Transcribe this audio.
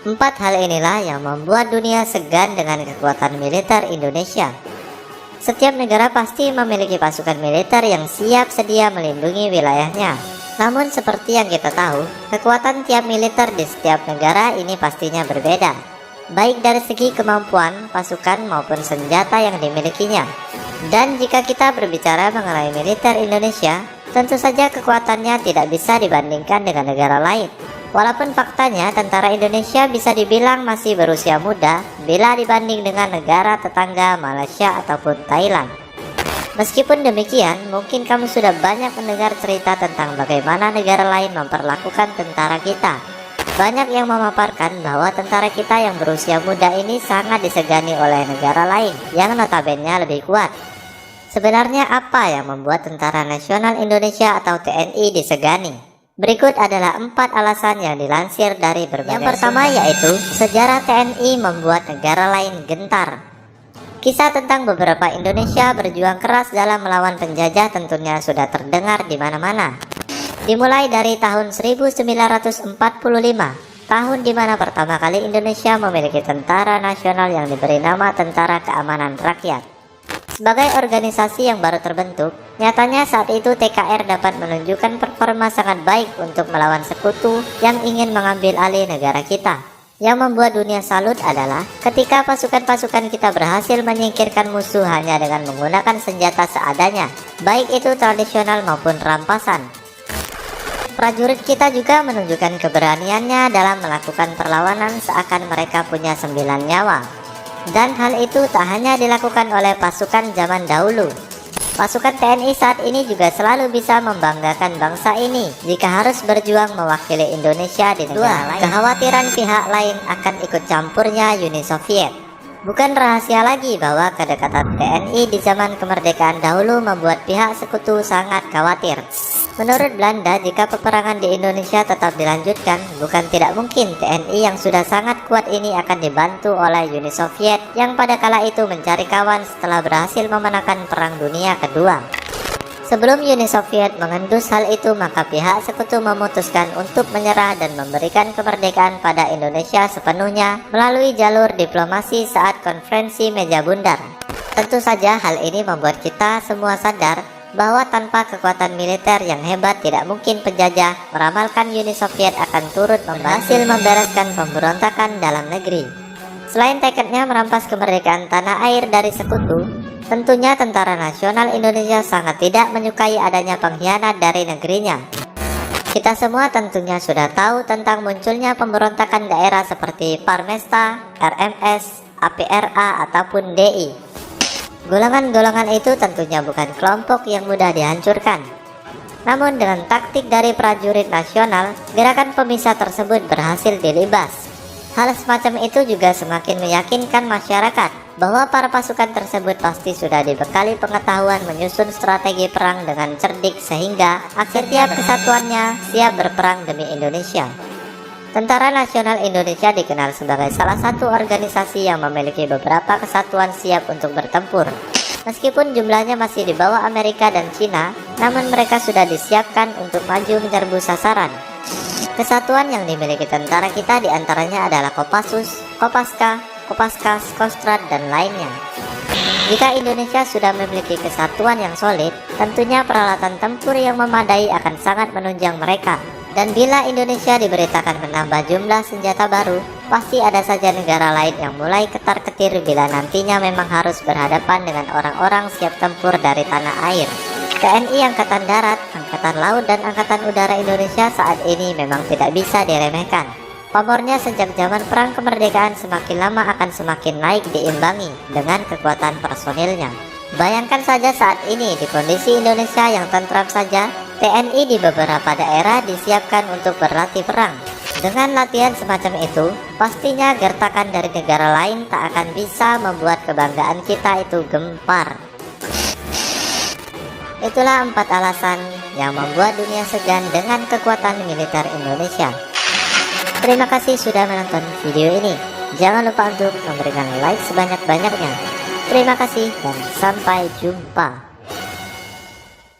Empat hal inilah yang membuat dunia segan dengan kekuatan militer Indonesia. Setiap negara pasti memiliki pasukan militer yang siap sedia melindungi wilayahnya. Namun seperti yang kita tahu, kekuatan tiap militer di setiap negara ini pastinya berbeda, baik dari segi kemampuan, pasukan maupun senjata yang dimilikinya. Dan jika kita berbicara mengenai militer Indonesia, tentu saja kekuatannya tidak bisa dibandingkan dengan negara lain. Walaupun faktanya tentara Indonesia bisa dibilang masih berusia muda bila dibanding dengan negara tetangga Malaysia ataupun Thailand. Meskipun demikian, mungkin kamu sudah banyak mendengar cerita tentang bagaimana negara lain memperlakukan tentara kita. Banyak yang memaparkan bahwa tentara kita yang berusia muda ini sangat disegani oleh negara lain yang notabene lebih kuat. Sebenarnya apa yang membuat Tentara Nasional Indonesia atau TNI disegani? Berikut adalah 4 alasan yang dilansir dari berbagai Yang pertama yaitu sejarah TNI membuat negara lain gentar. Kisah tentang beberapa Indonesia berjuang keras dalam melawan penjajah tentunya sudah terdengar di mana-mana. Dimulai dari tahun 1945, tahun di mana pertama kali Indonesia memiliki tentara nasional yang diberi nama Tentara Keamanan Rakyat. Sebagai organisasi yang baru terbentuk, nyatanya saat itu TKR dapat menunjukkan performa sangat baik untuk melawan sekutu yang ingin mengambil alih negara kita. Yang membuat dunia salut adalah ketika pasukan-pasukan kita berhasil menyingkirkan musuh hanya dengan menggunakan senjata seadanya, baik itu tradisional maupun rampasan. Prajurit kita juga menunjukkan keberaniannya dalam melakukan perlawanan seakan mereka punya 9 nyawa. Dan hal itu tak hanya dilakukan oleh pasukan zaman dahulu. Pasukan TNI saat ini juga selalu bisa membanggakan bangsa ini jika harus berjuang mewakili Indonesia di negara lain. Kekhawatiran pihak lain akan ikut campurnya Uni Soviet. Bukan rahasia lagi bahwa kedekatan TNI di zaman kemerdekaan dahulu membuat pihak sekutu sangat khawatir. Menurut Belanda, jika peperangan di Indonesia tetap dilanjutkan, bukan tidak mungkin TNI yang sudah sangat kuat ini akan dibantu oleh Uni Soviet yang pada kala itu mencari kawan setelah berhasil memenangkan Perang Dunia Kedua. Sebelum Uni Soviet mengendus hal itu, maka pihak sekutu memutuskan untuk menyerah dan memberikan kemerdekaan pada Indonesia sepenuhnya melalui jalur diplomasi saat konferensi meja bundar. Tentu saja hal ini membuat kita semua sadar bahwa tanpa kekuatan militer yang hebat tidak mungkin penjajah meramalkan Uni Soviet akan turut berhasil membereskan pemberontakan dalam negeri. Selain tekadnya merampas kemerdekaan tanah air dari sekutu, tentunya Tentara Nasional Indonesia sangat tidak menyukai adanya pengkhianat dari negerinya. Kita semua tentunya sudah tahu tentang munculnya pemberontakan daerah seperti Parmesta, RMS, APRA ataupun DI. Golongan-golongan itu tentunya bukan kelompok yang mudah dihancurkan. Namun dengan taktik dari prajurit nasional, gerakan pemisah tersebut berhasil dilibas. Hal semacam itu juga semakin meyakinkan masyarakat bahwa para pasukan tersebut pasti sudah dibekali pengetahuan menyusun strategi perang dengan cerdik sehingga setiap kesatuannya siap berperang demi Indonesia. Tentara Nasional Indonesia dikenal sebagai salah satu organisasi yang memiliki beberapa kesatuan siap untuk bertempur. Meskipun jumlahnya masih di bawah Amerika dan Cina, namun mereka sudah disiapkan untuk maju menyerbu sasaran. Kesatuan yang dimiliki tentara kita diantaranya adalah Kopassus, Kopaska, Kopaskas, Kostrad, dan lainnya. Jika Indonesia sudah memiliki kesatuan yang solid, tentunya peralatan tempur yang memadai akan sangat menunjang mereka. Dan bila Indonesia diberitakan menambah jumlah senjata baru, pasti ada saja negara lain yang mulai ketar-ketir bila nantinya memang harus berhadapan dengan orang-orang siap tempur dari tanah air. TNI Angkatan Darat, Angkatan Laut, dan Angkatan Udara Indonesia saat ini memang tidak bisa diremehkan. Pamornya sejak zaman perang kemerdekaan semakin lama akan semakin naik diimbangi dengan kekuatan personilnya. Bayangkan saja saat ini di kondisi Indonesia yang tentram saja, TNI di beberapa daerah disiapkan untuk berlatih perang. Dengan latihan semacam itu, pastinya gertakan dari negara lain tak akan bisa membuat kebanggaan kita itu gempar. Itulah 4 alasan yang membuat dunia segan dengan kekuatan militer Indonesia. Terima kasih sudah menonton video ini. Jangan lupa untuk memberikan like sebanyak-banyaknya. Terima kasih dan sampai jumpa.